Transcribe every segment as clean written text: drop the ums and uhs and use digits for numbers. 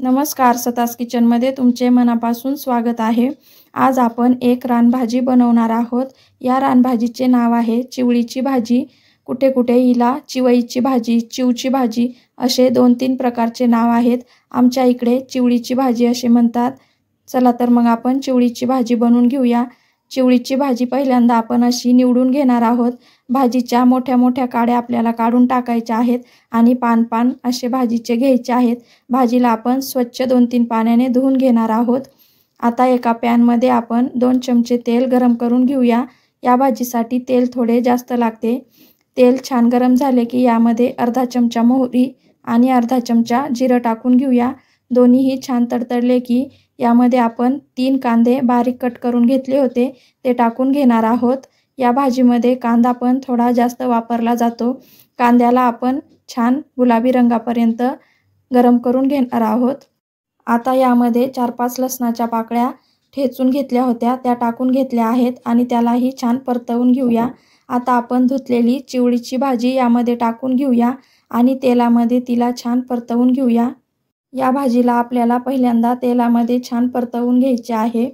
नमस्कार, सतास किचनमध्ये तुमचे मनापासून स्वागत आहे। आज आपण एक रानभाजी बनवणार आहोत। या रानभाजीचे नाव आहे चिवळीची भाजी। कुठे कुठे हिला चिवईची भाजी, चिवची भाजी असे 2-3 प्रकारचे नाव आहेत। आमच्या इकडे चिवळीची भाजी असे म्हणतात। चला तर मग आपण चिवळीची भाजी बनवून घेऊया। चिवळीची भाजी पहिल्यांदा आपण अशी निवडून घेणार आहोत। भाजीच्या मोठ्या मोठ्या काड्या आपल्याला काढून टाकायच्या आहेत आणि पान असे भाजीचे घ्यायचे आहेत। भाजीला आपण स्वच्छ 2-3 पाण्याने धुवून घेणार आहोत। आता एका पॅन मध्ये आपण 2 चमचे तेल गरम करून घेऊया। या भाजीसाठी तेल थोडे जास्त लागते। तेल छान गरम झाले की यामध्ये अर्धा चमचा मोहरी आणि अर्धा चमचा जिरे टाकून घेऊया। दोन्हीही छान तडतडले की यामध्ये आपण 3 कांदे बारीक कट करून घेतले होते ते टाकून घेणार आहोत। या भाजीमध्ये कांदा पण थोडा जास्त वापरला जातो। कांद्याला आपण छान गुलाबी रंगापर्यंत गरम करून घेणार आहोत। आता यामध्ये 4-5 लसणाच्या पाकळ्या ठेचून घेतल्या होत्या त्या टाकून घेतल्या आहेत आणि त्यालाही छान परतवून घेऊया। आता आपण धुतलेली चिवळीची भाजी यामध्ये टाकून घेऊया आणि तेलामध्ये तिला छान परतवून घेऊया। या भाजीला आपल्याला पहिल्यांदा तेलामध्ये छान परतवून घ्यायचे आहे।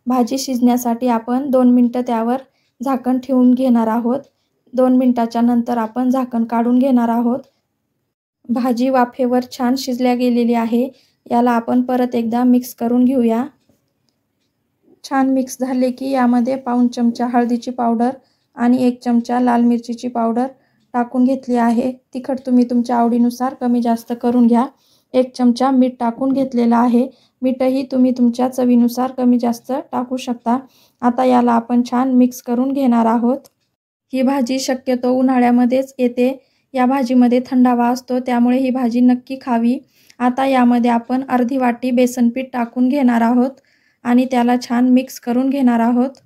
भाजी शिजण्यासाठी आपण 2 मिनिटे त्यावर झाकण ठेवून घेणार आहोत। 2 मिनिटाच्या नंतर आपण झाकण काढून घेणार आहोत। भाजी वाफेवर छान शिजल्या गेलेली आहे। याला आपण परत एकदा मिक्स करून घेऊया। छान मिक्स झाले की यामध्ये पाऊण चमचा हळदीची पावडर आणि 1 चमचा लाल मिरचीची पावडर टाकून घेतली आहे। तिखट तुम्ही तुमच्या आवडीनुसार कमी जास्त करून घ्या। 1 चमचा मीठ टाकून घेतलेला आहे। मीठही तुम्ही तुमच्या चवीनुसार कमी जास्त टाकू शकता। आता याला आपण छान मिक्स करून घेणार आहोत। ही भाजी शक्यतो उन्हाळ्यामध्येच येते। या भाजीमध्ये थंडावा असतो त्यामुळे ही भाजी नक्की खावी। आता यामध्ये आपण अर्धी वाटी बेसन पीठ टाकून घेणार आहोत आणि त्याला छान मिक्स करून घेणार आहोत।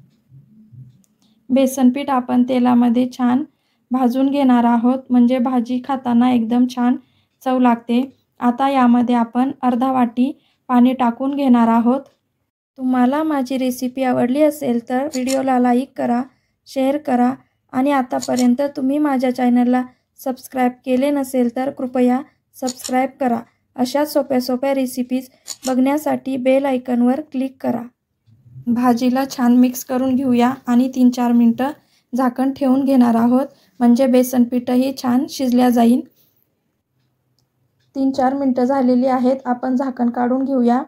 बेसन पीठ आपण तेलामध्ये छान भाजून घेणार आहोत म्हणजे भाजी खाताना एकदम छान चव लागते। आता यामध्ये आपण अर्धा वाटी पाणी टाकून घेणार आहोत। तुम्हाला माझी रेसिपी आवडली असेल तर व्हिडिओला लाईक करा, शेअर करा आणि आतापर्यंत तुम्ही माझ्या चॅनलला सबस्क्राइब केले नसेल तर कृपया सबस्क्राइब करा। अशा सोप्या रेसिपीज बघण्यासाठी बेल आयकॉनवर क्लिक करा। भाजीला छान मिक्स करून घेऊया आणि 3-4 मिनिटे झाकण ठेवून घेणार आहोत म्हणजे बेसन पीठही छान शिजल्या जाईल। 3-4 मिनिटे झालेली आहेत। आपण झाकण काढून घेऊया।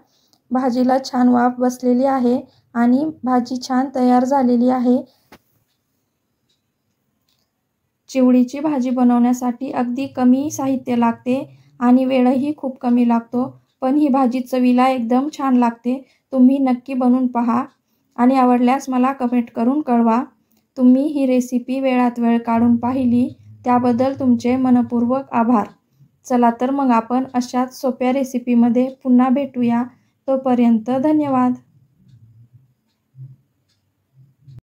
भाजीला छान वाफ बसलेली आहे आणि भाजी छान तयार झालेली आहे। चिवळीची भाजी बनवण्यासाठी अगदी कमी साहित्य लागते आणि वेळही खूप कमी लागतो, पण ही भाजी चवीला एकदम छान लागते। तुम्ही नक्की बनवून पहा आणि आवडल्यास मला कमेंट करून कळवा। तुम्ही ही रेसिपी वेळात वेळ काढून पाहिली त्याबद्दल तुमचे मनपूर्वक आभार। चला तर मग आपण अशाच सोप्या रेसिपीमध्ये पुन्हा भेटूया। तोपर्यंत धन्यवाद।